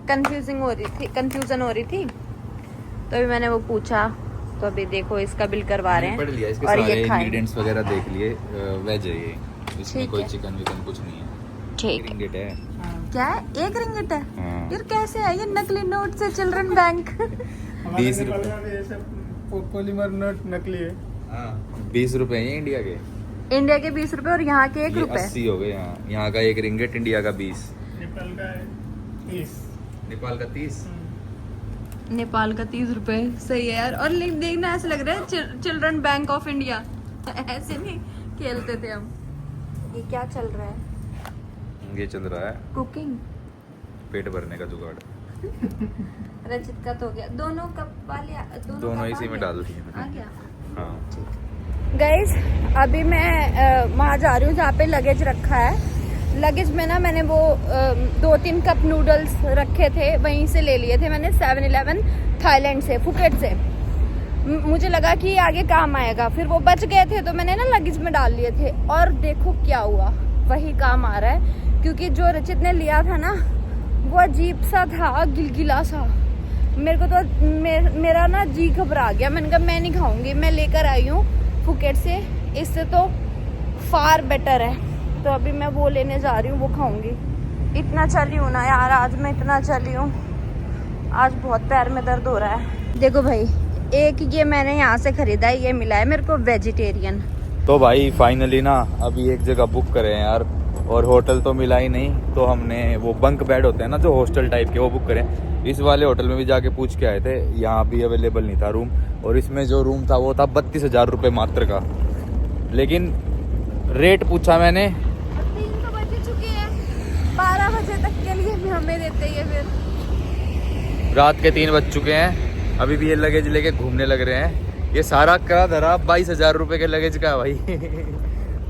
कंफ्यूजन हो रही थी। तो अभी मैंने वो पूछा, तो अभी देखो इसका बिल करवा रहे पढ़ लिया, हैं इसके और सारे ये खाए। इंग्रेडिएंट्स वगैरह देख लिए, वेज है ये, इसमें ठीक कोई है। चिकन विकन कुछ नहीं है। ठीक है। रिंगिट है। क्या है, 1 रिंगिट है हाँ। यार? कैसे है ये नकली नोट से चिल्ड्रन बैंक? 20 रुपए। पॉलीमर नोट नकली है। हाँ 20 रुपए है ये इंडिया के। इंडिया के 20 रुपए और यहाँ के 1 ये रुपए। 80 हो गए। यहाँ का 1 रिंगिट, इंडिया का 20। नेपाल का है 30। नेपाल का 30। नेपाल का 30 रुपए, सही है यार। और लिंक देखना ऐसा लग रहा है चिल्ड्रन बैंक ऑफ इंडिया। ऐसे नहीं खेलते थे हम। ये क्या चल रहा है? ये चल रहा है कुकिंग। पेट भरने का जुगाड़। रचित का तो हो गया। दोनों कप वाले दोनों कप इसी आ में गया? डाल दिए मैंने। आ गया। हाँ। गाइस अभी मैं वहाँ जा रही हूँ जहाँ पे लगेज रखा है। लगेज में ना मैंने वो 2-3 कप नूडल्स रखे थे, वहीं से ले लिए थे मैंने 7-Eleven थाईलैंड से, फुकेट से। मुझे लगा कि आगे काम आएगा, फिर वो बच गए थे तो मैंने ना लगेज में डाल लिए थे। और देखो क्या हुआ, वही काम आ रहा है, क्योंकि जो रचित ने लिया था ना वो अजीब सा था, गिलगिला सा। मेरे को तो मेरा ना जी घबरा गया। मैंने कहा मैं नहीं खाऊंगी, मैं लेकर आई हूँ फुकेट से, इससे तो फार बेटर है। तो अभी मैं वो लेने जा रही हूँ, वो खाऊंगी। इतना चली हूँ ना यार, आज मैं इतना चली हूँ, आज बहुत पैर में दर्द हो रहा है। देखो भाई, एक ये मैंने यहाँ से खरीदा है, ये मिला है मेरे को वेजिटेरियन। तो भाई फाइनली ना अभी एक जगह बुक करे हैं यार, और होटल तो मिला ही नहीं, तो हमने वो बंक बेड होते हैं ना जो हॉस्टल टाइप के, वो बुक करें। इस वाले होटल में भी जाके पूछ के आए थे, यहाँ भी अवेलेबल नहीं था रूम, और इसमें जो रूम था वो था 32,000 रुपये मात्र का। लेकिन रेट पूछा मैंने, 3 तो बज चुके हैं, 12 बजे तक के लिए भी हमें देते हैं। फिर रात के 3 बज चुके हैं, अभी भी ये लगेज लेके घूमने लग रहे हैं। ये सारा करा धरा 22,000 रुपये के लगेज का भाई।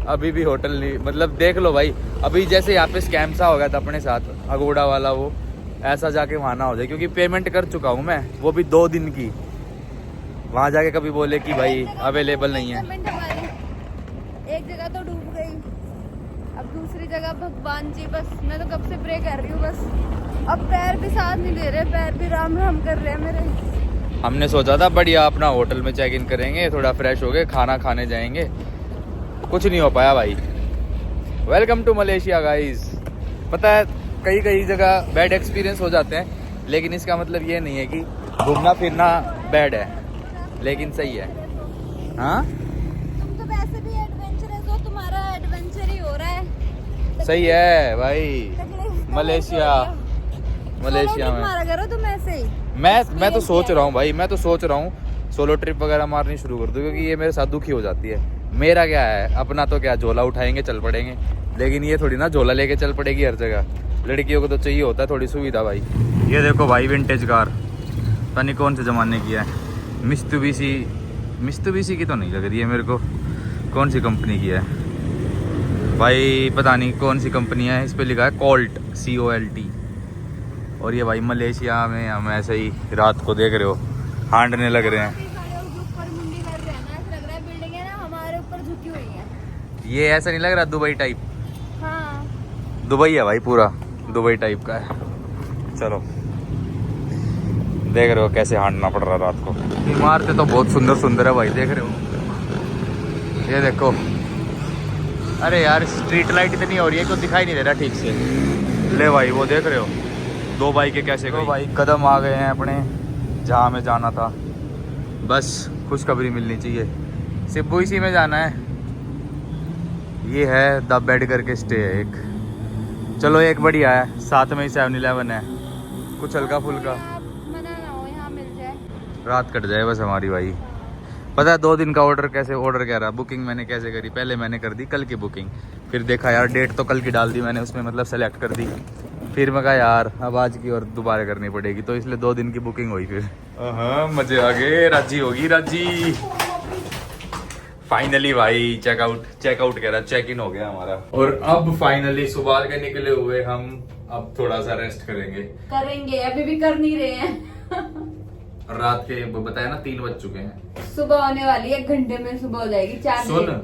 अभी भी होटल नहीं, मतलब देख लो भाई, अभी जैसे यहाँ पे स्कैम सा हो गया था अपने साथ, अगोड़ा वाला, वो ऐसा जाके वहाँ ना हो जाए, क्योंकि पेमेंट कर चुका हूँ मैं, वो भी 2 दिन की। वहाँ जाके कभी बोले कि भाई अवेलेबल नहीं है। एक जगह तो डूब गई, अब दूसरी जगह भगवान जी, बस मैं तो कब से प्रे कर रही हूँ बस। अब पैर भी साथ नहीं दे रहे, पैर भी राम राम कर रहे हैं मेरे। हमने सोचा था बढ़िया अपना होटल में चेक इन करेंगे, थोड़ा फ्रेश हो गए, खाना खाने जाएंगे, कुछ नहीं हो पाया भाई। Welcome to Malaysia guys. पता है कई कई जगह बैड एक्सपीरियंस हो जाते हैं, लेकिन इसका मतलब ये नहीं है कि घूमना फिरना बैड है, लेकिन सही है। हाँ तुम तो वैसे भी एडवेंचरस हो, तुम्हारा एडवेंचर ही हो रहा है। सही है भाई। तकलीफ मलेशिया में मारा करो तुम ऐसे ही। मैं तो सोच रहा हूँ भाई, मैं तो सोच रहा हूँ सोलो ट्रिप वगैरह मारनी शुरू कर दूँ, क्योंकि ये मेरे साथ दुखी हो जाती है। मेरा क्या है, अपना तो क्या झोला उठाएंगे चल पड़ेंगे, लेकिन ये थोड़ी ना झोला लेके चल पड़ेगी हर जगह। लड़कियों को तो चाहिए होता है थोड़ी सुविधा भाई। ये देखो भाई विंटेज कार, पता नहीं कौन से ज़माने की है। मित्सुबिशी की तो नहीं लग रही है मेरे को, कौन सी कंपनी की है भाई, पता नहीं कौन सी कंपनी है। इस पर लिखा है कोल्ट, COLT। और ये भाई मलेशिया में हम ऐसे ही रात को देख रहे हो हांडने लग रहे हैं। ये ऐसा नहीं लग रहा दुबई टाइप? हाँ दुबई है भाई, पूरा दुबई टाइप का है। चलो देख रहे हो कैसे हांडना पड़ रहा है रात को। इमारतें तो बहुत सुंदर सुंदर है भाई, देख रहे हो, ये देखो। अरे यार स्ट्रीट लाइट इतनी हो रही है, कुछ दिखाई नहीं दे रहा ठीक से। ले भाई वो देख रहे हो, दो बाइकें कैसे गई। भाई कदम आ गए हैं अपने जहाँ हमें जाना था। बस खुशखबरी मिलनी चाहिए, सिर्फ इसी में जाना है। ये है द बेड करके स्टे है एक। चलो एक बढ़िया है, साथ में ही 7-Eleven है, कुछ हल्का फुल्का, मना ना हो, यहाँ मिल जाए। रात कट जाए बस हमारी भाई। पता है 2 दिन का ऑर्डर कह रहा, बुकिंग मैंने कैसे करी, पहले मैंने कर दी कल की बुकिंग, फिर देखा यार डेट तो कल की डाल दी मैंने उसमें, मतलब सेलेक्ट कर दी। फिर मैं कहा यार अब आज की और दोबारा करनी पड़ेगी, तो इसलिए 2 दिन की बुकिंग हुई। फिर मजे आ गए, राजी होगी राजी। फाइनली भाई चेकआउट कह रहा, चेक इन हो गया हमारा। और अब फाइनली सुबह के निकले हुए हम, अब थोड़ा सा रेस्ट करेंगे, अभी भी कर नहीं रहे हैं। रात के बताया ना 3 बज चुके हैं। सुबह होने वाली है, 1 घंटे में सुबह हो जाएगी। 4 सुन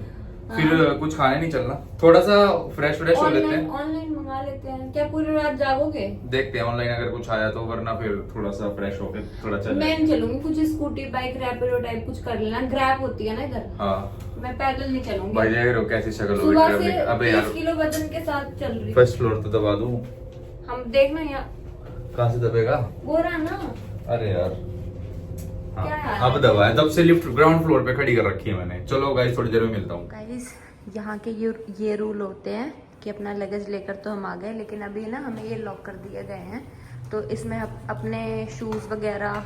फिर कुछ खाने नहीं चलना, थोड़ा सा फ्रेश हो लेते हैं, ऑनलाइन मंगा लेते हैं। क्या पूरी रात जागोगे? देखते हैं ऑनलाइन अगर कुछ आया तो, वरना फिर थोड़ा सा फ्रेश होके थोड़ा चल। मैं नहीं चलूंगी, कुछ स्कूटी बाइक रैपिडो टाइप कुछ कर लेना, ग्रैब होती है ना इधर। हाँ मैं पैदल नहीं चलूंगी भाई, देख रहे हो कैसी शक्ल हो सुबह गई। से अबे 30 यार किलो वजन के साथ चल रही। फर्स्ट फ्लोर तो दबा दूं। हम देखना यहाँ कहाँ से दबेगा? गोरा ना। अरे यार हाँ, क्या यार? अब दबा है, तब से लिफ्ट ग्राउंड फ्लोर पे खड़ी कर रखी है मैंने। चलो गाइस थोड़ी देर में मिलता हूँ। गाइस यहाँ के ये रूल होते हैं कि अपना लगेज लेकर तो हम आ गए, लेकिन अभी ना हमें ये लॉक कर दिए गए हैं, तो इसमें अपने शूज़ वगैरह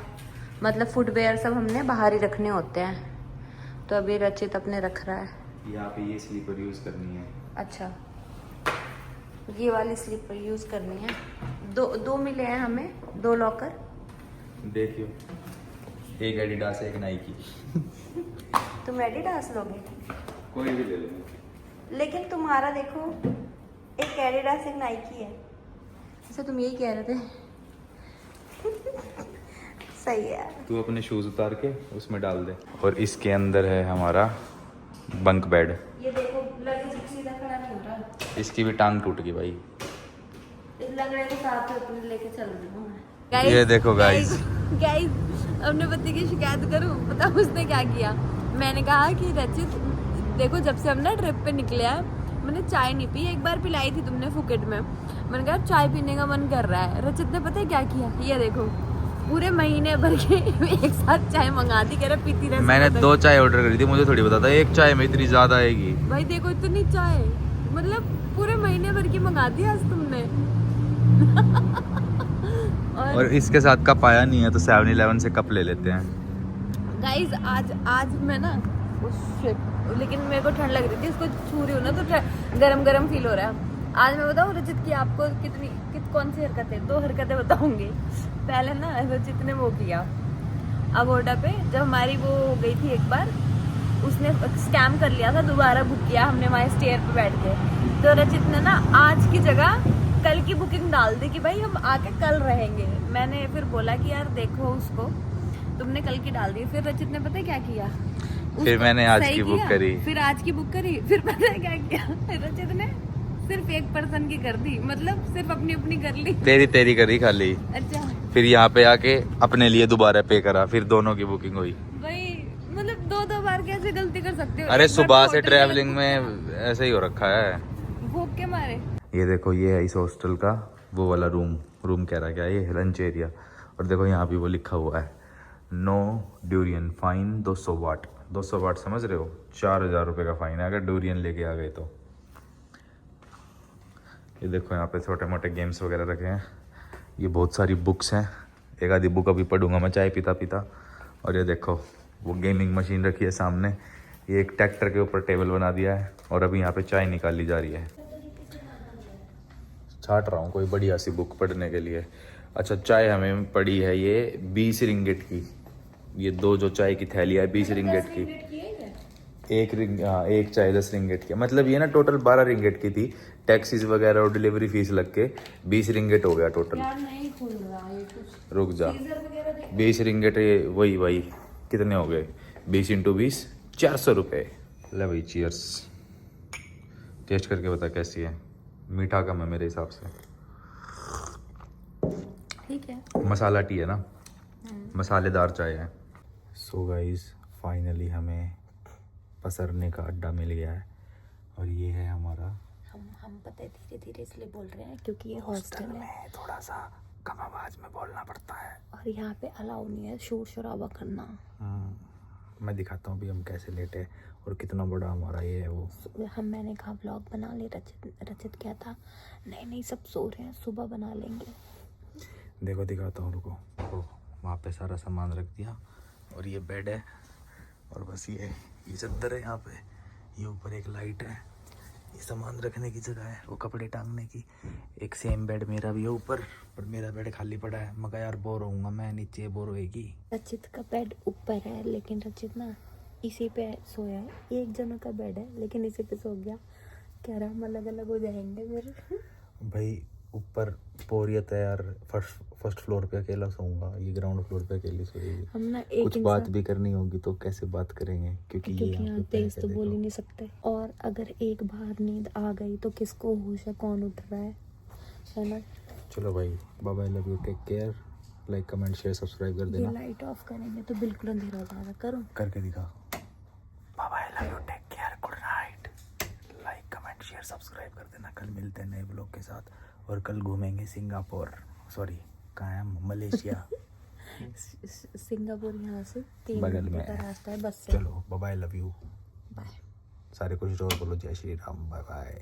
मतलब फुटवेयर सब हमने बाहर ही रखने होते हैं। तो अभी रचित अपने रख रहा है। यहाँ पे ये स्लीपर यूज करनी है। अच्छा ये वाली स्लीपर यूज़ करनी है। दो मिले हैं हमें, 2 लॉकर। देखियो एक एडिडास एक नाइकी। तुम एडिडास लोगे? कोई भी ले लेंगे। लेकिन तुम्हारा देखो, एक एडिडास एक नाइकी है। अच्छा तुम यही कह रहे थे। सही है। तू अपने शूज उतार के उसमें डाल दे। और इसके अंदर है हमारा बंक बेड। ये देखो लगेज सीधा खड़ा नहीं हो रहा। इसकी भी टांग टूट गई भाई। इस लगड़े के साथ अपने लेके चल रही हूँ मैं। ये देखो गाइस, अपने पति की शिकायत करूं? पता उसने क्या किया? मैंने कहा कि रचित देखो जब से हम ना ट्रिप पे निकले हैं मैंने चाय नहीं पी, एक बार पिलाई थी तुमने फुकेट में, मैंने कहा चाय पीने का मन कर रहा है। रचित ने पता है क्या किया? ये देखो पूरे महीने भर के एक साथ चाय मंगा दी, कह रहा पीती रह। मैंने 2 चाय ऑर्डर करी थी, मुझे थोड़ी पता था एक चाय में इतनी ज्यादा आएगी। भाई देखो इतनी चाय, मतलब पूरे महीने भर की मंगा दी आज तुमने। और इसके साथ कप आया नहीं है तो 7-Eleven से कप ले लेते हैं। गाइस आज मैं ना लेकिन मेरे को ठंड लग रही थी, इसको छू रही हूँ ना तो गरम फील हो रहा है। आज मैं बताऊँ रचित की आपको कौन सी हरकतें, 2 हरकतें बताऊंगी। पहले ना रचित ने वो किया अगोडा पे, जब हमारी वो हो गई थी एक बार, उसने स्कैम कर लिया था, दोबारा बुक किया हमने वहाँ स्टेयर पे बैठ के। तो रचित ने ना आज की जगह कल की बुकिंग डाल दी कि भाई हम आके कल रहेंगे। मैंने फिर बोला कि यार देखो उसको तुमने कल की डाल दी। फिर रचित ने पता है क्या किया? फिर मैंने आज की बुक करी। फिर आज की बुक करी। फिर पता है क्या किया? रचित ने सिर्फ एक पर्सन की कर दी, मतलब सिर्फ अपनी कर ली। तेरी करी खाली। अच्छा फिर यहाँ पे आके अपने लिए दोबारा पे करा, फिर दोनों की बुकिंग हुई। वही मतलब 2 बार कैसे गलती कर सकते हो? अरे एक बार सुबह तो से होटल ट्रैवलिंग में ऐसे ही हो रखा है। भूख के मारे। ये देखो, ये है इस हॉस्टल का वो वाला रूम कह रहा क्या है, ये लंच एरिया। और देखो यहाँ भी वो लिखा हुआ है, नो ड्यूरियन फाइन 200 वाट। 200 वाट समझ रहे हो, 4000 रुपये का फाइन है अगर ड्यूरियन लेके आ गए तो। ये देखो यहाँ पे छोटे मोटे गेम्स वगैरह रखे हैं। ये बहुत सारी बुक्स हैं, एक आधी बुक अभी पढ़ूंगा मैं चाय पीता पीता। और ये देखो वो गेमिंग मशीन रखी है सामने, ये एक ट्रैक्टर के ऊपर टेबल बना दिया है और अभी यहाँ पे चाय निकाली जा रही है। छाट रहा हूँ कोई बढ़िया सी बुक पढ़ने के लिए। अच्छा, चाय हमें पड़ी है ये 20 रिंगिट की। ये 2 जो चाय की थैलियाँ है 20 रिंगिट की। एक चाय 10 रिंगिट की, मतलब ये ना टोटल 12 रिंगिट की थी। टैक्सीज वगैरह और डिलीवरी फीस लग के 20 रिंगिट हो गया टोटल। नहीं खुल रहा ये कुछ। रुक जा, 20 रिंगिट, ये वही कितने हो गए, 20 × 20 400 रुपये। ले भाई चीयर्स, टेस्ट करके बता कैसी है। मीठा कम है मेरे हिसाब से। ठीक है। मसाला टी है ना, मसालेदार चाय है। सो गाइस फाइनली हमें पसरने का अड्डा मिल गया है और ये है हमारा। हम पता है धीरे धीरे इसलिए बोल रहे हैं क्योंकि ये हॉस्टल है, थोड़ा सा कम आवाज में बोलना पड़ता है और यहाँ पे अलाउ नहीं है शोर शराबा करना। मैं दिखाता हूँ भी हम कैसे लेटे और कितना बड़ा हमारा ये है वो। मैंने कहा व्लॉग बना ले, रचित क्या था, नहीं सब सो रहे हैं, सुबह बना लेंगे। देखो दिखाता हूँ, रुको। वहाँ पे सारा सामान रख दिया और ये बेड है और बस ये चद्दर है यहाँ पे। ये ऊपर एक लाइट है, ये सामान रखने की जगह है, वो कपड़े टांगने की। एक सेम बेड मेरा भी है ऊपर, पर मेरा बेड खाली पड़ा है। मैं कहा यार बोर होऊंगा मैं, नीचे बोर होएगी। रचित का बेड ऊपर है लेकिन रचित ना इसी पे सोया है। एक जनों का बेड है लेकिन इसी पे सो गया, कह रहा हम अलग अलग हो जाएंगे फिर। भाई ऊपर बोरियत है यार, फर्स्ट फ्लोर पे अकेला सोऊंगा, ये ग्राउंड फ्लोर पे अकेली सोएगी। हम ना एक कुछ बात भी करनी होगी तो कैसे बात करेंगे, क्योंकि ये यहाँ पे तेज पैसे तो बोल ही देखो। नहीं सकते। और अगर एक बार नींद आ गई तो किसको होश है, कौन उठ रहा है ना। चलो भाई, bye bye, love you, take care, like comment share subscribe कर ये देना। लाइट ऑफ करेंगे तो बिल्कुल अंधेरा हो जाएगा। करो करके दिखा। Bye bye, love you, take care, good night. Like comment share subscribe कर देना। कल मिलते हैं नए ब्लॉग के साथ और कल घूमेंगे सिंगापुर, सॉरी कहाँ है, मलेशिया। सिंगापुर यहाँ से 3 बगल घंटे में का है। रास्ता है बस से। चलो bye bye, love you. Bye. सारे कुछ और बोलो, जय श्री राम, बाय बाय।